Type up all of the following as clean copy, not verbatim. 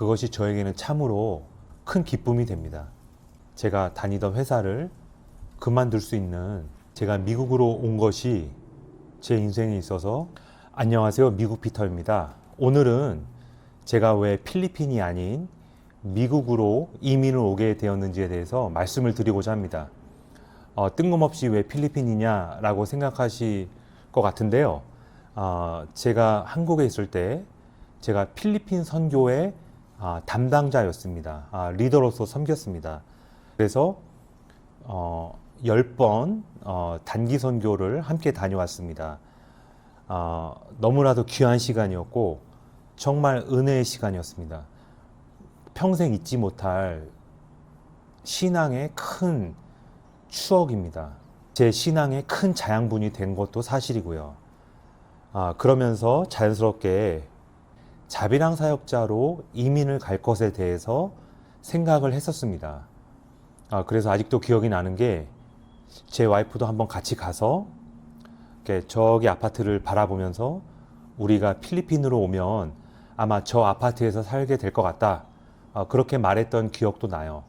그것이 저에게는 참으로 큰 기쁨이 됩니다. 제가 다니던 회사를 그만둘 수 있는, 제가 미국으로 온 것이 제 인생에 있어서. 안녕하세요, 미국 피터입니다. 오늘은 제가 왜 필리핀이 아닌 미국으로 이민을 오게 되었는지에 대해서 말씀을 드리고자 합니다. 뜬금없이 왜 필리핀이냐라고 생각하실 것 같은데요. 제가 한국에 있을 때 제가 필리핀 선교의 담당자였습니다. 리더로서 섬겼습니다. 그래서 10번 단기 선교를 함께 다녀왔습니다. 너무나도 귀한 시간이었고 정말 은혜의 시간이었습니다. 평생 잊지 못할 신앙의 큰 추억입니다. 제 신앙의 큰 자양분이 된 것도 사실이고요. 그러면서 자연스럽게 자비랑 사역자로 이민을 갈 것에 대해서 생각을 했었습니다. 그래서 아직도 기억이 나는 게, 제 와이프도 한번 같이 가서 이렇게 저기 아파트를 바라보면서 우리가 필리핀으로 오면 아마 저 아파트에서 살게 될 것 같다, 그렇게 말했던 기억도 나요.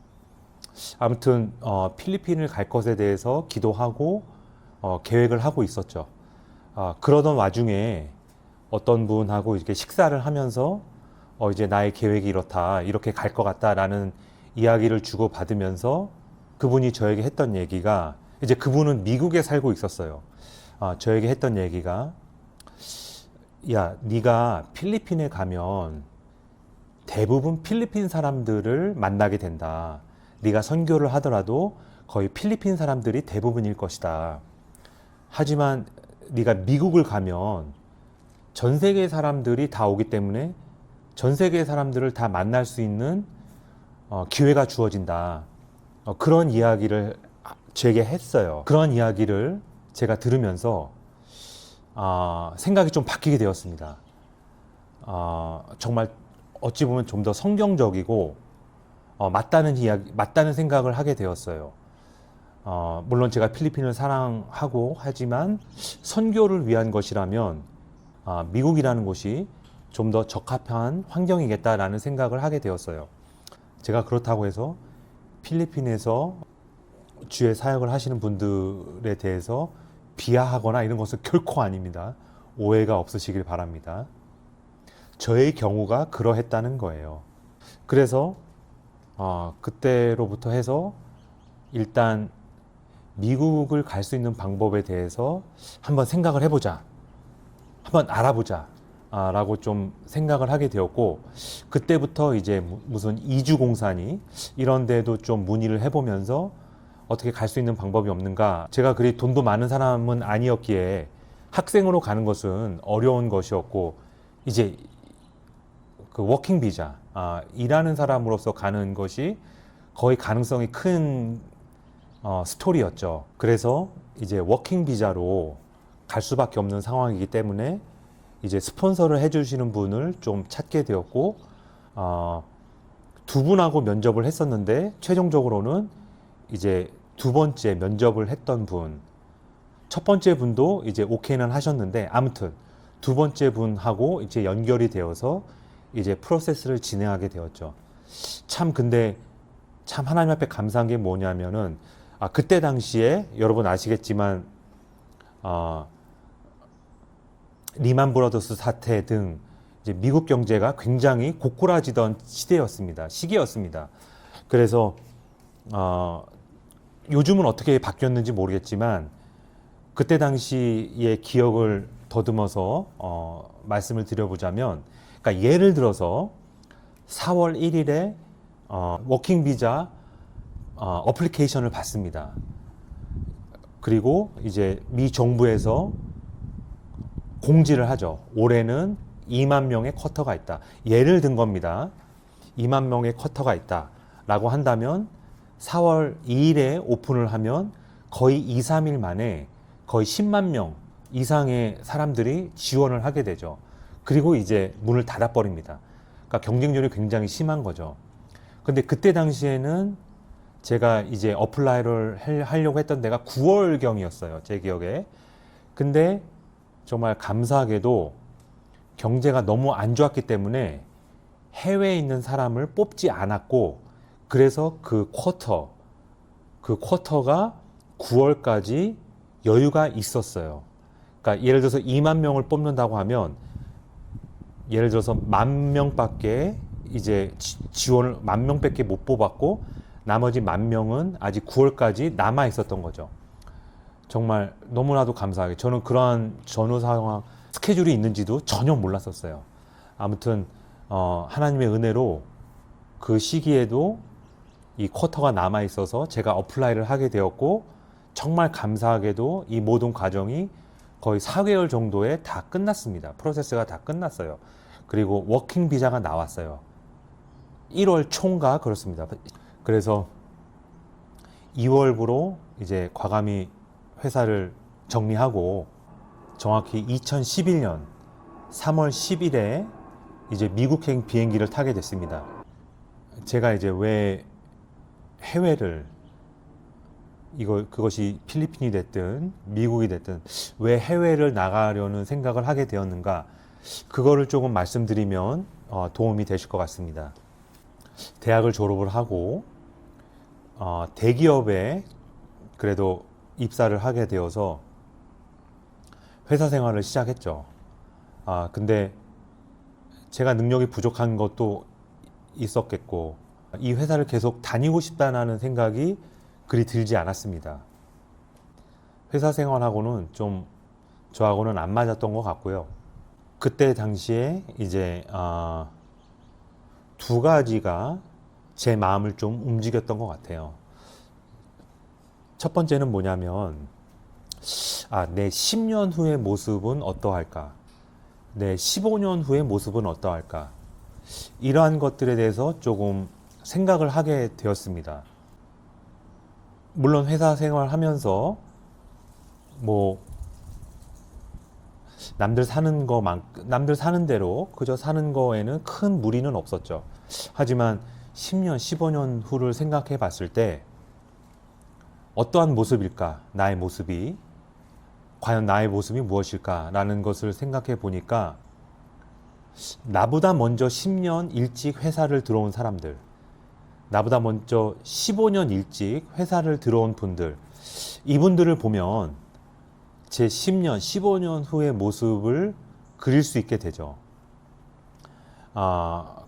아무튼 필리핀을 갈 것에 대해서 기도하고 계획을 하고 있었죠. 그러던 와중에 어떤 분하고 이렇게 식사를 하면서 이제 나의 계획이 이렇다, 이렇게 갈 것 같다라는 이야기를 주고 받으면서 그분이 저에게 했던 얘기가, 이제 그분은 미국에 살고 있었어요. 저에게 했던 얘기가, 야, 네가 필리핀에 가면 대부분 필리핀 사람들을 만나게 된다. 네가 선교를 하더라도 거의 필리핀 사람들이 대부분일 것이다. 하지만 네가 미국을 가면 전 세계 사람들이 다 오기 때문에 전 세계 사람들을 다 만날 수 있는 기회가 주어진다. 그런 이야기를 제게 했어요. 그런 이야기를 제가 들으면서 생각이 좀 바뀌게 되었습니다. 정말 어찌 보면 좀 더 성경적이고 맞다는 이야기, 맞다는 생각을 하게 되었어요. 물론 제가 필리핀을 사랑하고 하지만 선교를 위한 것이라면 미국이라는 곳이 좀 더 적합한 환경이겠다라는 생각을 하게 되었어요. 제가 그렇다고 해서 필리핀에서 주의 사역을 하시는 분들에 대해서 비하하거나 이런 것은 결코 아닙니다. 오해가 없으시길 바랍니다. 저의 경우가 그러했다는 거예요. 그래서 그때로부터 해서 일단 미국을 갈 수 있는 방법에 대해서 한번 생각을 해보자, 한번 알아보자 라고 좀 생각을 하게 되었고, 그때부터 이제 무슨 이주공사니 이런 데도 좀 문의를 해보면서 어떻게 갈 수 있는 방법이 없는가. 제가 그리 돈도 많은 사람은 아니었기에 학생으로 가는 것은 어려운 것이었고, 이제 그 워킹 비자, 일하는 사람으로서 가는 것이 거의 가능성이 큰 스토리였죠. 그래서 이제 워킹 비자로 갈 수밖에 없는 상황이기 때문에 이제 스폰서를 해주시는 분을 좀 찾게 되었고, 두 분하고 면접을 했었는데 최종적으로는 이제 두 번째 면접을 했던 분, 첫 번째 분도 이제 오케이는 하셨는데, 아무튼 두 번째 분하고 이제 연결이 되어서 이제 프로세스를 진행하게 되었죠. 근데 참 하나님 앞에 감사한 게 뭐냐면은, 그때 당시에 여러분 아시겠지만 리만 브라더스 사태 등 이제 미국 경제가 굉장히 고꾸라지던 시기였습니다. 그래서 요즘은 어떻게 바뀌었는지 모르겠지만 그때 당시의 기억을 더듬어서 말씀을 드려보자면, 그러니까 예를 들어서 4월 1일에 워킹 비자 어플리케이션을 받습니다. 그리고 이제 미 정부에서 공지를 하죠. 올해는 2만 명의 쿼터가 있다. 예를 든 겁니다. 2만 명의 쿼터가 있다 라고 한다면 4월 2일에 오픈을 하면 거의 2, 3일 만에 거의 10만 명 이상의 사람들이 지원을 하게 되죠. 그리고 이제 문을 닫아버립니다. 그러니까 경쟁률이 굉장히 심한 거죠. 근데 그때 당시에는 제가 이제 어플라이를 하려고 했던 데가 9월경이었어요. 제 기억에. 근데 정말 감사하게도 경제가 너무 안 좋았기 때문에 해외에 있는 사람을 뽑지 않았고, 그래서 그 쿼터가 9월까지 여유가 있었어요. 그러니까 예를 들어서 2만 명을 뽑는다고 하면, 예를 들어서 10,000명밖에 이제 지원을 10,000명밖에 못 뽑았고, 나머지 10,000명은 아직 9월까지 남아 있었던 거죠. 정말 너무나도 감사하게 저는 그러한 전후 상황 스케줄이 있는지도 전혀 몰랐었어요. 아무튼 하나님의 은혜로 그 시기에도 이 쿼터가 남아 있어서 제가 어플라이를 하게 되었고, 정말 감사하게도 이 모든 과정이 거의 4개월 정도에 다 끝났습니다. 프로세스가 다 끝났어요. 그리고 워킹 비자가 나왔어요. 1월 초인가 그렇습니다. 그래서 2월부로 이제 과감히 회사를 정리하고, 정확히 2011년 3월 10일에 이제 미국행 비행기를 타게 됐습니다. 제가 이제 왜 해외를, 그것이 필리핀이 됐든 미국이 됐든 왜 해외를 나가려는 생각을 하게 되었는가, 그거를 조금 말씀드리면 도움이 되실 것 같습니다. 대학을 졸업을 하고 대기업에 그래도 입사를 하게 되어서 회사 생활을 시작했죠. 근데 제가 능력이 부족한 것도 있었겠고, 이 회사를 계속 다니고 싶다는 생각이 그리 들지 않았습니다. 회사 생활하고는 좀 저하고는 안 맞았던 것 같고요. 그때 당시에 이제 두 가지가 제 마음을 좀 움직였던 것 같아요. 첫 번째는 뭐냐면, 내 10년 후의 모습은 어떠할까? 내 15년 후의 모습은 어떠할까? 이러한 것들에 대해서 조금 생각을 하게 되었습니다. 물론 회사 생활하면서 뭐 남들 사는 대로 그저 사는 거에는 큰 무리는 없었죠. 하지만 10년, 15년 후를 생각해 봤을 때 어떠한 모습일까? 나의 모습이 과연 나의 모습이 무엇일까라는 것을 생각해 보니까, 나보다 먼저 10년 일찍 회사를 들어온 사람들, 나보다 먼저 15년 일찍 회사를 들어온 분들, 이분들을 보면 제 10년, 15년 후의 모습을 그릴 수 있게 되죠.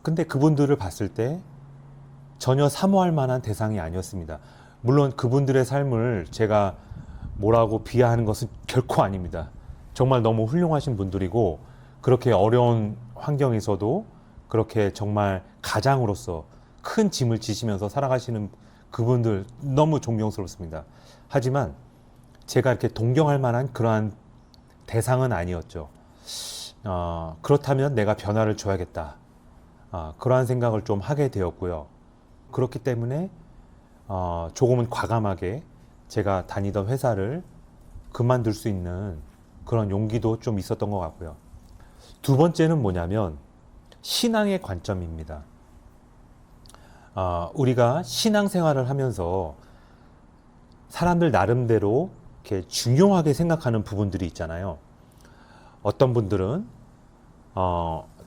근데 그분들을 봤을 때 전혀 사모할 만한 대상이 아니었습니다. 물론 그분들의 삶을 제가 뭐라고 비하하는 것은 결코 아닙니다. 정말 너무 훌륭하신 분들이고, 그렇게 어려운 환경에서도 그렇게 정말 가장으로서 큰 짐을 지시면서 살아가시는 그분들 너무 존경스럽습니다. 하지만 제가 이렇게 동경할 만한 그러한 대상은 아니었죠. 그렇다면 내가 변화를 줘야겠다. 그러한 생각을 좀 하게 되었고요. 그렇기 때문에 조금은 과감하게 제가 다니던 회사를 그만둘 수 있는 그런 용기도 좀 있었던 것 같고요. 두 번째는 뭐냐면 신앙의 관점입니다. 우리가 신앙생활을 하면서 사람들 나름대로 이렇게 중요하게 생각하는 부분들이 있잖아요. 어떤 분들은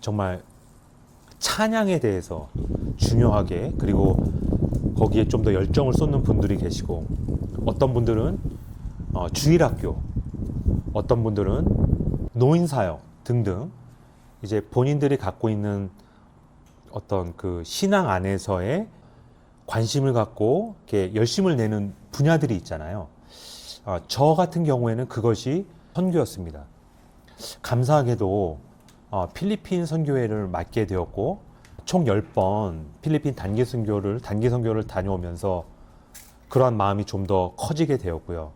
정말 찬양에 대해서 중요하게, 그리고 거기에 좀 더 열정을 쏟는 분들이 계시고, 어떤 분들은 주일학교, 어떤 분들은 노인사역 등등, 이제 본인들이 갖고 있는 어떤 그 신앙 안에서의 관심을 갖고 이렇게 열심을 내는 분야들이 있잖아요. 저 같은 경우에는 그것이 선교였습니다. 감사하게도 필리핀 선교회를 맡게 되었고, 총 10번 필리핀 단기 선교를 다녀오면서 그러한 마음이 좀 더 커지게 되었고요.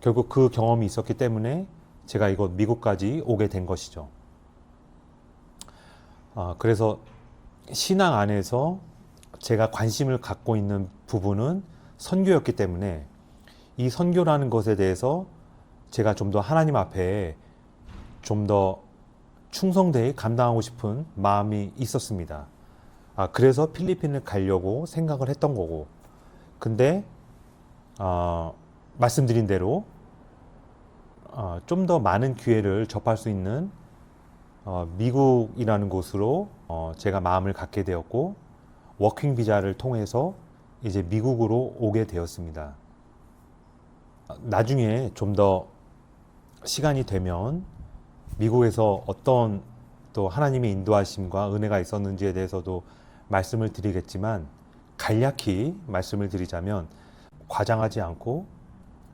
결국 그 경험이 있었기 때문에 제가 이곳 미국까지 오게 된 것이죠. 그래서 신앙 안에서 제가 관심을 갖고 있는 부분은 선교였기 때문에, 이 선교라는 것에 대해서 제가 좀 더 하나님 앞에 좀 더 충성되이 감당하고 싶은 마음이 있었습니다. 그래서 필리핀을 가려고 생각을 했던 거고, 근데 말씀드린 대로 좀 더 많은 기회를 접할 수 있는 미국이라는 곳으로 제가 마음을 갖게 되었고 워킹 비자를 통해서 이제 미국으로 오게 되었습니다. 나중에 좀 더 시간이 되면 미국에서 어떤 또 하나님의 인도하심과 은혜가 있었는지에 대해서도 말씀을 드리겠지만 간략히 말씀을 드리자면 과장하지 않고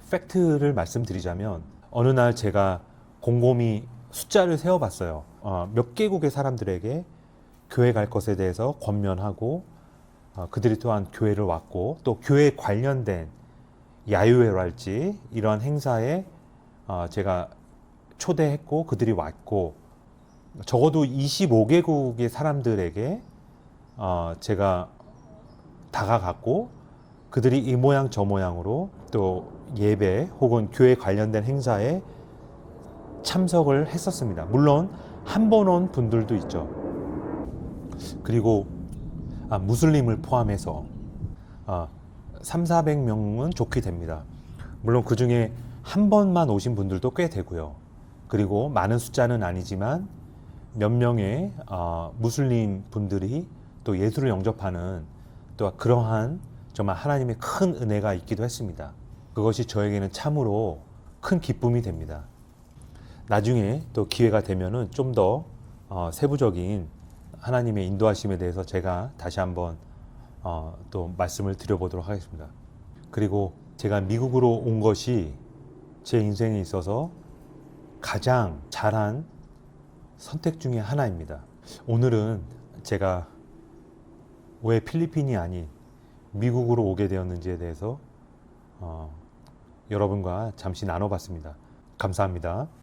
팩트를 말씀드리자면 어느 날 제가 곰곰이 숫자를 세어봤어요. 몇 개국의 사람들에게 교회 갈 것에 대해서 권면하고 그들이 또한 교회를 왔고 또 교회에 관련된 야유회랄지 이러한 행사에 제가 초대했고 그들이 왔고 적어도 25개국의 사람들에게 제가 다가갔고 그들이 이 모양 저 모양으로 또 예배 혹은 교회 관련된 행사에 참석을 했었습니다. 물론 한 번 온 분들도 있죠. 그리고 무슬림을 포함해서 300~400명은 좋게 됩니다. 물론 그 중에 한 번만 오신 분들도 꽤 되고요. 그리고 많은 숫자는 아니지만 몇 명의 무슬림 분들이 또 예수를 영접하는 또 그러한 정말 하나님의 큰 은혜가 있기도 했습니다. 그것이 저에게는 참으로 큰 기쁨이 됩니다. 나중에 또 기회가 되면은 좀 더 세부적인 하나님의 인도하심에 대해서 제가 다시 한번 또 말씀을 드려보도록 하겠습니다. 그리고 제가 미국으로 온 것이 제 인생에 있어서 가장 잘한 선택 중에 하나입니다. 오늘은 제가 왜 필리핀이 아닌 미국으로 오게 되었는지에 대해서 여러분과 잠시 나눠봤습니다. 감사합니다.